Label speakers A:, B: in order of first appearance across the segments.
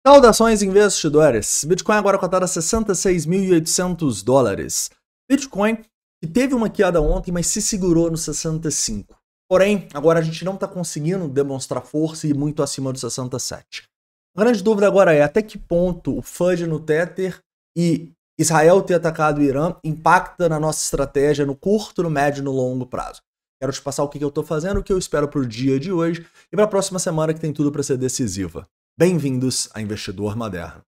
A: Saudações, investidores! Bitcoin agora cotado a $66.800. Bitcoin que teve uma queda ontem, mas se segurou no 65. Porém, agora a gente não está conseguindo demonstrar força e muito acima do 67. A grande dúvida agora é até que ponto o FUD no Tether e Israel ter atacado o Irã impacta na nossa estratégia no curto, no médio e no longo prazo. Quero te passar o que eu estou fazendo, o que eu espero para o dia de hoje e para a próxima semana que tem tudo para ser decisiva. Bem-vindos a Investidor Moderno.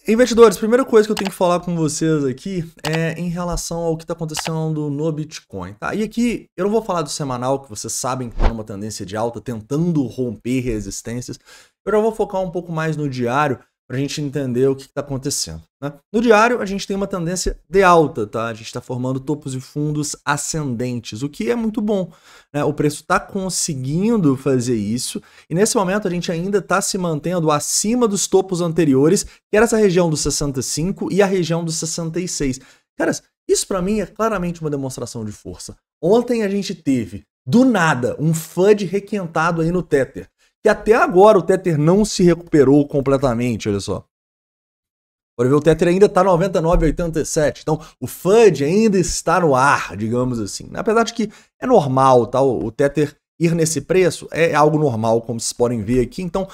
A: Investidores, a primeira coisa que eu tenho que falar com vocês aqui é em relação ao que está acontecendo no Bitcoin, tá? E aqui eu não vou falar do semanal, que vocês sabem que está numa tendência de alta, tentando romper resistências. Eu já vou focar um pouco mais no diário, para a gente entender o que está acontecendo, né? No diário, a gente tem uma tendência de alta, tá? A gente está formando topos e fundos ascendentes, o que é muito bom, né? O preço está conseguindo fazer isso e nesse momento a gente ainda está se mantendo acima dos topos anteriores, que era essa região dos 65 e a região dos 66. Caras, isso para mim é claramente uma demonstração de força. Ontem a gente teve, do nada, um FUD requentado aí no Tether. Que até agora o Tether não se recuperou completamente, olha só. Pode ver, o Tether ainda está 99,87, então o FUD ainda está no ar, digamos assim. Apesar de que é normal, tá? O Tether ir nesse preço é algo normal, como vocês podem ver aqui. Então,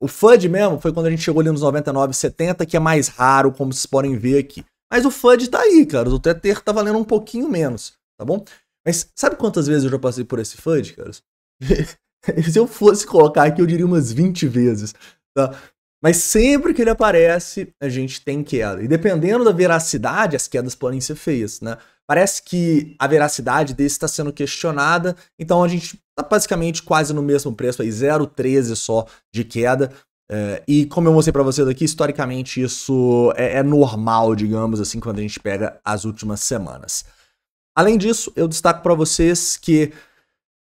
A: o FUD mesmo foi quando a gente chegou ali nos 99,70, que é mais raro, como vocês podem ver aqui. Mas o FUD tá aí, cara. O Tether tá valendo um pouquinho menos, tá bom? Mas sabe quantas vezes eu já passei por esse FUD, cara? Se eu fosse colocar aqui, eu diria umas 20 vezes, tá? Mas sempre que ele aparece, a gente tem queda. E dependendo da veracidade, as quedas podem ser feias, né? Parece que a veracidade desse está sendo questionada, então a gente tá basicamente quase no mesmo preço, aí 0,13 só de queda. E como eu mostrei para vocês aqui, historicamente isso é normal, digamos assim, quando a gente pega as últimas semanas. Além disso, eu destaco para vocês que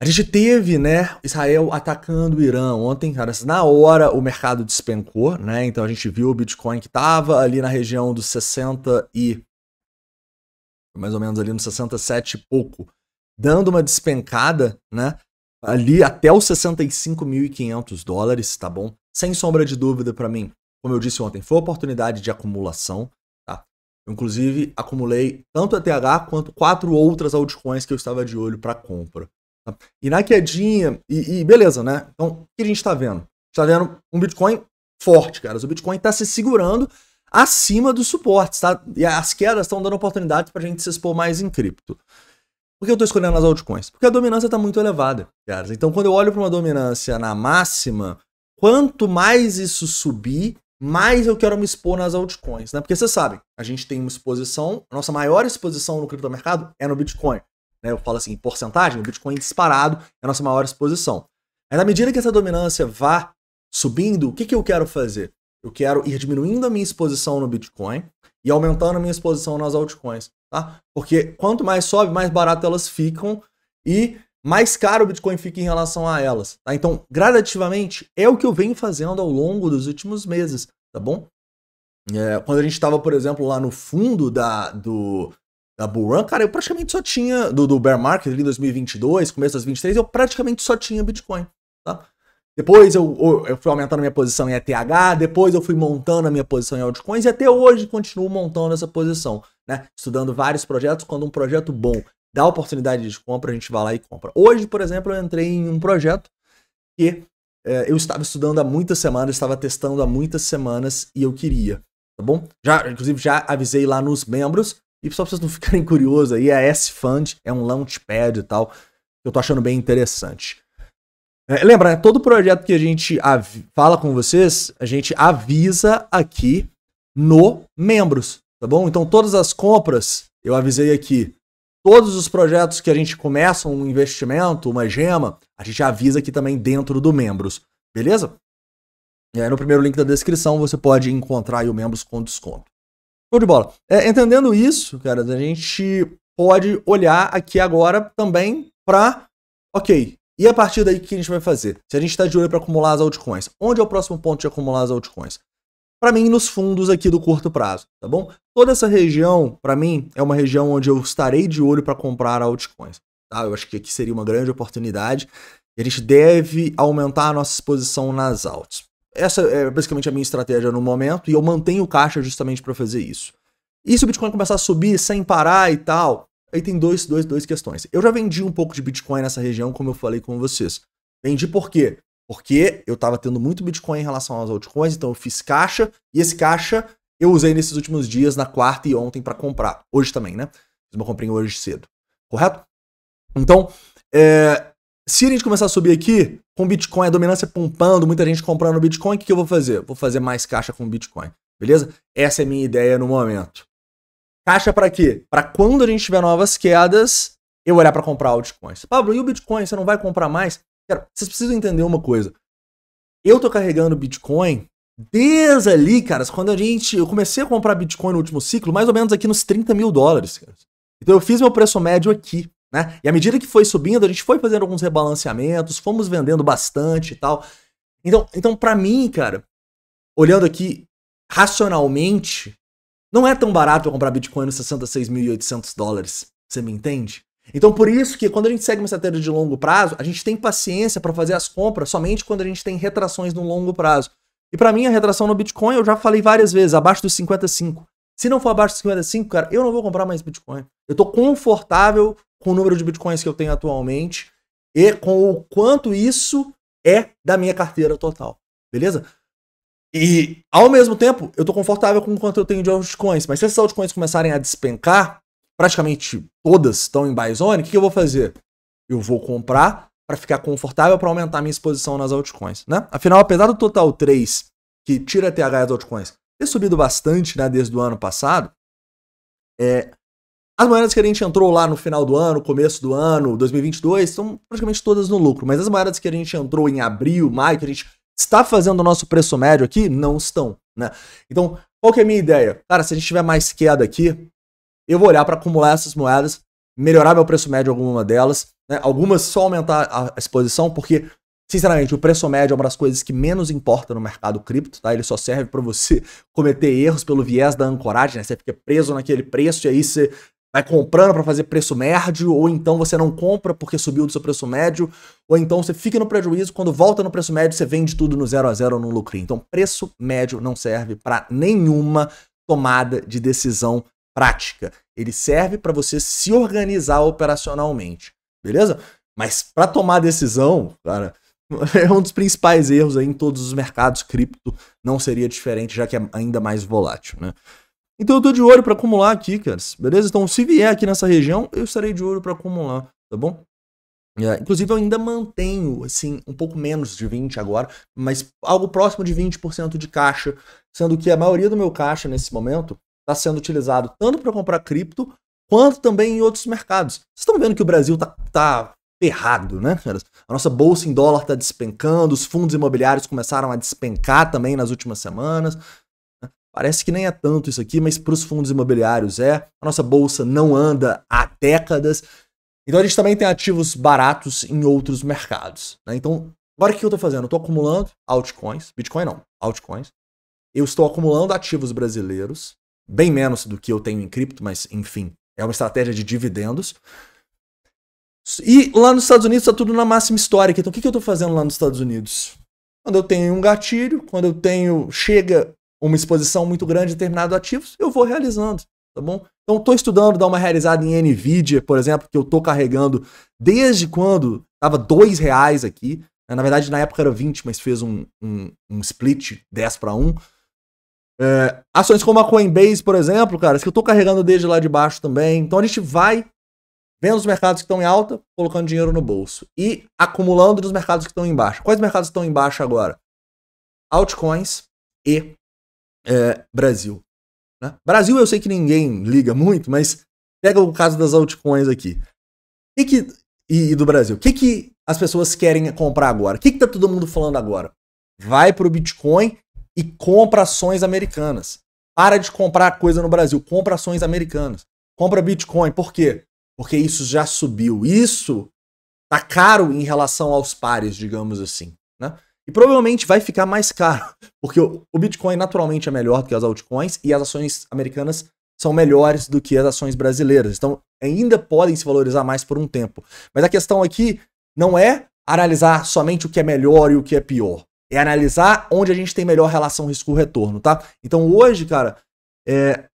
A: a gente teve, né, Israel atacando o Irã ontem, cara, na hora o mercado despencou, né, então a gente viu o Bitcoin que tava ali na região dos 60 e mais ou menos ali nos 67 e pouco, dando uma despencada, né, ali até os $65.500, tá bom? Sem sombra de dúvida para mim, como eu disse ontem, foi oportunidade de acumulação, tá? Eu, inclusive, acumulei tanto a ETH quanto 4 outras altcoins que eu estava de olho para compra. E na quedinha, beleza, né? Então, o que a gente tá vendo? A gente tá vendo um Bitcoin forte, cara. O Bitcoin tá se segurando acima dos suportes, tá? E as quedas estão dando oportunidades pra gente se expor mais em cripto. Por que eu tô escolhendo as altcoins? Porque a dominância tá muito elevada, cara. Então, quando eu olho pra uma dominância na máxima, quanto mais isso subir, mais eu quero me expor nas altcoins, né? Porque vocês sabem, a gente tem uma exposição, a nossa maior exposição no criptomercado é no Bitcoin. Eu falo assim, em porcentagem, o Bitcoin disparado é a nossa maior exposição. Mas na medida que essa dominância vá subindo, o que eu quero fazer? Eu quero ir diminuindo a minha exposição no Bitcoin e aumentando a minha exposição nas altcoins, tá? Porque quanto mais sobe, mais barato elas ficam e mais caro o Bitcoin fica em relação a elas, tá? Então, gradativamente, é o que eu venho fazendo ao longo dos últimos meses, tá bom? Quando a gente estava, por exemplo, lá no fundo da Bull Run, cara, eu praticamente só tinha, do Bear Market ali em 2022, começo das 23, eu praticamente só tinha Bitcoin, tá? Depois eu fui aumentando a minha posição em ETH, depois eu fui montando a minha posição em altcoins e até hoje continuo montando essa posição, né? Estudando vários projetos, quando um projeto bom dá oportunidade de compra, a gente vai lá e compra. Hoje, por exemplo, eu entrei em um projeto que eu estava estudando há muitas semanas, estava testando há muitas semanas e eu queria, tá bom? Inclusive já avisei lá nos membros. E só pra vocês não ficarem curiosos aí, a S-Fund é um launchpad e tal, que eu tô achando bem interessante. Lembra, né, todo projeto que a gente fala com vocês, a gente avisa aqui no membros, tá bom? Então todas as compras, eu avisei aqui, todos os projetos que a gente começa um investimento, uma gema, a gente avisa aqui também dentro do membros, beleza? E aí no primeiro link da descrição você pode encontrar aí o membros com desconto. Show de bola. Entendendo isso, cara, a gente pode olhar aqui agora também para, ok, e a partir daí o que a gente vai fazer? Se a gente está de olho para acumular as altcoins, onde é o próximo ponto de acumular as altcoins? para mim, nos fundos aqui do curto prazo, tá bom? Toda essa região, para mim, é uma região onde eu estarei de olho para comprar altcoins, tá? Eu acho que aqui seria uma grande oportunidade e a gente deve aumentar a nossa exposição nas altas. Essa é basicamente a minha estratégia no momento e eu mantenho caixa justamente para fazer isso. E se o Bitcoin começar a subir sem parar e tal, aí tem duas questões. Eu já vendi um pouco de Bitcoin nessa região, como eu falei com vocês. Vendi por quê? Porque eu estava tendo muito Bitcoin em relação aos altcoins, então eu fiz caixa, e esse caixa eu usei nesses últimos dias, na quarta e ontem, para comprar. Hoje também, né? Fiz uma comprinha hoje cedo. Correto? Então, se a gente começar a subir aqui, com Bitcoin, a dominância pumpando, muita gente comprando Bitcoin, o que eu vou fazer? Vou fazer mais caixa com Bitcoin, beleza? Essa é a minha ideia no momento. Caixa para quê? Para quando a gente tiver novas quedas, eu olhar para comprar altcoins. Pablo, e o Bitcoin, você não vai comprar mais? Cara, vocês precisam entender uma coisa. Eu tô carregando Bitcoin desde ali, caras, quando eu comecei a comprar Bitcoin no último ciclo, mais ou menos aqui nos 30 mil dólares. Cara. Então eu fiz meu preço médio aqui, né? E à medida que foi subindo, a gente foi fazendo alguns rebalanceamentos, fomos vendendo bastante e tal. Então para mim, cara, olhando aqui racionalmente, não é tão barato eu comprar Bitcoin nos 66.800 dólares. Você me entende? Então por isso que quando a gente segue uma estratégia de longo prazo, a gente tem paciência para fazer as compras somente quando a gente tem retrações no longo prazo. E para mim a retração no Bitcoin, eu já falei várias vezes, abaixo dos 55. Se não for abaixo dos 55, cara, eu não vou comprar mais Bitcoin. Eu tô confortável com o número de Bitcoins que eu tenho atualmente e com o quanto isso é da minha carteira total. Beleza? E, ao mesmo tempo, eu tô confortável com o quanto eu tenho de altcoins. Mas se essas altcoins começarem a despencar, praticamente todas estão em buy zone, o que eu vou fazer? Eu vou comprar para ficar confortável para aumentar minha exposição nas altcoins, né? Afinal, apesar do Total 3, que tira TH das altcoins, ter subido bastante, né, desde o ano passado, as moedas que a gente entrou lá no final do ano, começo do ano, 2022, estão praticamente todas no lucro. Mas as moedas que a gente entrou em abril, maio, que a gente está fazendo o nosso preço médio aqui, não estão, né? Então, qual que é a minha ideia? Cara, se a gente tiver mais queda aqui, eu vou olhar para acumular essas moedas, melhorar meu preço médio em alguma delas, né? Algumas só aumentar a exposição, porque, sinceramente, o preço médio é uma das coisas que menos importa no mercado cripto, tá? Ele só serve para você cometer erros pelo viés da ancoragem, né? Você fica preso naquele preço e aí você vai comprando para fazer preço médio, ou então você não compra porque subiu do seu preço médio, ou então você fica no prejuízo, quando volta no preço médio você vende tudo no 0 a 0 ou no lucro. Então preço médio não serve para nenhuma tomada de decisão prática. Ele serve para você se organizar operacionalmente, beleza? Mas para tomar decisão, cara, é um dos principais erros aí em todos os mercados cripto, não seria diferente, já que é ainda mais volátil, né? Então eu tô de olho para acumular aqui, caras, beleza? Então se vier aqui nessa região, eu estarei de olho para acumular, tá bom? Inclusive eu ainda mantenho, assim, um pouco menos de 20 agora, mas algo próximo de 20% de caixa, sendo que a maioria do meu caixa nesse momento está sendo utilizado tanto para comprar cripto, quanto também em outros mercados. Vocês estão vendo que o Brasil tá ferrado, né, caras? A nossa bolsa em dólar tá despencando, os fundos imobiliários começaram a despencar também nas últimas semanas. Parece que nem é tanto isso aqui, mas para os fundos imobiliários é. A nossa bolsa não anda há décadas. Então a gente também tem ativos baratos em outros mercados, né? Então, agora o que eu estou fazendo? Eu estou acumulando altcoins. Bitcoin não, altcoins. Eu estou acumulando ativos brasileiros, bem menos do que eu tenho em cripto, mas enfim, é uma estratégia de dividendos. E lá nos Estados Unidos está tudo na máxima histórica. Então o que eu estou fazendo lá nos Estados Unidos? Quando eu tenho um gatilho, quando chega uma exposição muito grande de determinados ativos, eu vou realizando, tá bom? Então, estou estudando dar uma realizada em NVIDIA, por exemplo, que eu estou carregando desde quando estava R$2 aqui. Na verdade, na época era 20, mas fez um split 10-1. Ações como a Coinbase, por exemplo, cara, que eu estou carregando desde lá de baixo também. Então, a gente vai vendo os mercados que estão em alta, colocando dinheiro no bolso. E acumulando nos mercados que estão em baixa. Quais mercados estão em baixa agora? Altcoins e Brasil. Né? Brasil eu sei que ninguém liga muito, mas pega o caso das altcoins aqui. E do Brasil. O que as pessoas querem comprar agora? O que tá todo mundo falando agora? Vai pro Bitcoin e compra ações americanas. Para de comprar coisa no Brasil. Compra ações americanas. Compra Bitcoin. Por quê? Porque isso já subiu. Isso tá caro em relação aos pares, digamos assim. Né? E provavelmente vai ficar mais caro, porque o Bitcoin naturalmente é melhor do que as altcoins e as ações americanas são melhores do que as ações brasileiras. Então ainda podem se valorizar mais por um tempo. Mas a questão aqui não é analisar somente o que é melhor e o que é pior. É analisar onde a gente tem melhor relação risco-retorno, tá? Então hoje, cara,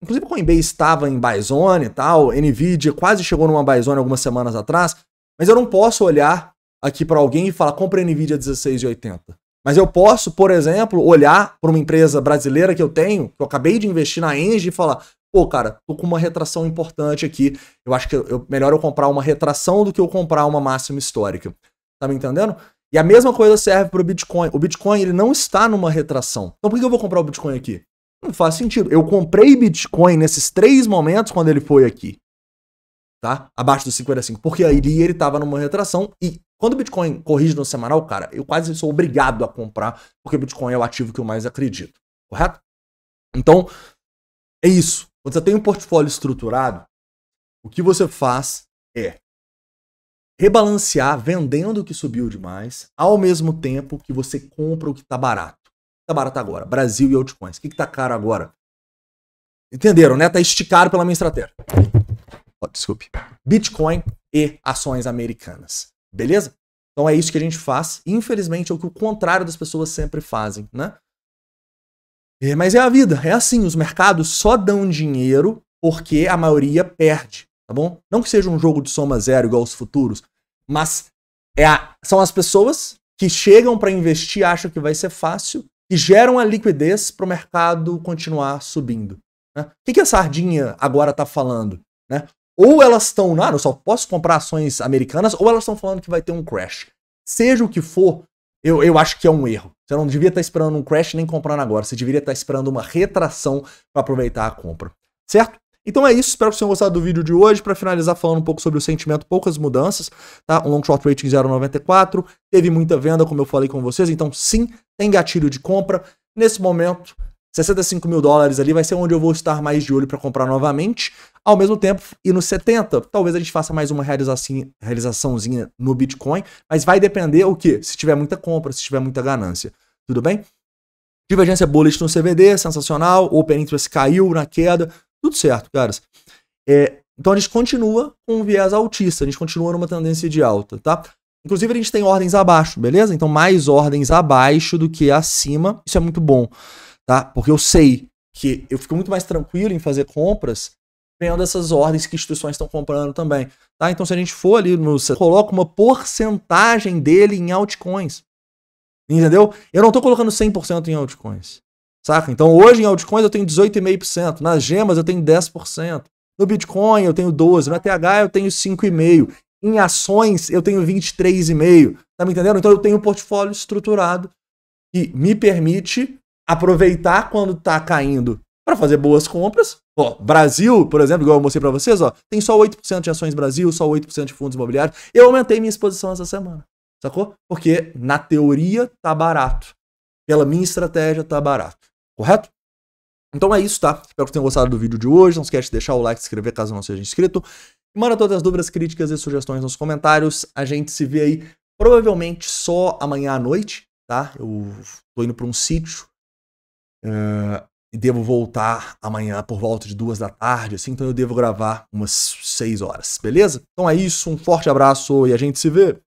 A: inclusive o Coinbase estava em buy zone e tal, Nvidia quase chegou numa buy zone algumas semanas atrás, mas eu não posso olhar aqui para alguém e falar, compra Nvidia 16,80. Mas eu posso, por exemplo, olhar para uma empresa brasileira que eu tenho, que eu acabei de investir na Engie e falar, pô, cara, tô com uma retração importante aqui, eu acho que melhor eu comprar uma retração do que eu comprar uma máxima histórica. Tá me entendendo? E a mesma coisa serve para o Bitcoin. O Bitcoin, ele não está numa retração. Então por que eu vou comprar o Bitcoin aqui? Não faz sentido. Eu comprei Bitcoin nesses 3 momentos quando ele foi aqui. Tá? Abaixo dos 55. Porque aí ele estava numa retração. E quando o Bitcoin corrige no semanal, cara, eu quase sou obrigado a comprar, porque o Bitcoin é o ativo que eu mais acredito. Correto? Então, é isso. Quando você tem um portfólio estruturado, o que você faz é rebalancear vendendo o que subiu demais, ao mesmo tempo que você compra o que tá barato. Tá barato agora, Brasil e altcoins. O que tá caro agora? Entenderam, né? Tá esticado pela minha estratégia. Desculpe. Bitcoin e ações americanas. Beleza? Então é isso que a gente faz. Infelizmente é o que o contrário das pessoas sempre fazem, né? Mas é a vida, é assim. Os mercados só dão dinheiro porque a maioria perde, tá bom? Não que seja um jogo de soma zero igual os futuros, mas são as pessoas que chegam para investir, acham que vai ser fácil e geram a liquidez para o mercado continuar subindo. Né? O que a sardinha agora está falando? Né? Ou elas estão, eu só posso comprar ações americanas, ou elas estão falando que vai ter um crash. Seja o que for, eu acho que é um erro. Você não devia estar esperando um crash nem comprando agora. Você deveria estar esperando uma retração para aproveitar a compra. Certo? Então é isso. Espero que vocês tenham gostado do vídeo de hoje. Para finalizar falando um pouco sobre o sentimento, poucas mudanças. Tá? Um long short rating 0,94. Teve muita venda, como eu falei com vocês. Então sim, tem gatilho de compra. Nesse momento, 65 mil dólares ali vai ser onde eu vou estar mais de olho para comprar novamente. Ao mesmo tempo, e no 70, talvez a gente faça mais uma realizaçãozinha no Bitcoin, mas vai depender o quê? Se tiver muita compra, se tiver muita ganância. Tudo bem? Divergência bullish no CVD, sensacional. O Open Interest caiu na queda. Tudo certo, caras. Então a gente continua com um viés altista, a gente continua numa tendência de alta, tá? Inclusive a gente tem ordens abaixo, beleza? Então mais ordens abaixo do que acima, isso é muito bom. Tá? Porque eu sei que eu fico muito mais tranquilo em fazer compras vendo essas ordens que instituições estão comprando também. Tá? Então se a gente for ali, você coloca uma porcentagem dele em altcoins. Entendeu? Eu não estou colocando 100% em altcoins. Saca? Então hoje em altcoins eu tenho 18,5%. Nas gemas eu tenho 10%. No Bitcoin eu tenho 12%. No ETH eu tenho 5,5%. Em ações eu tenho 23,5%. Tá me entendendo? Então eu tenho um portfólio estruturado que me permite aproveitar quando tá caindo para fazer boas compras. Ó, Brasil, por exemplo, igual eu mostrei para vocês, ó, tem só 8% de ações Brasil, só 8% de fundos imobiliários. Eu aumentei minha exposição essa semana, sacou? Porque na teoria tá barato. Pela minha estratégia tá barato. Correto? Então é isso, tá? Espero que tenham gostado do vídeo de hoje. Não esquece de deixar o like, se inscrever caso não seja inscrito. E manda todas as dúvidas, críticas e sugestões nos comentários. A gente se vê aí provavelmente só amanhã à noite, tá? Eu tô indo para um sítio. E devo voltar amanhã por volta de 2 da tarde, assim, então eu devo gravar umas 6 horas, beleza? Então é isso, um forte abraço e a gente se vê!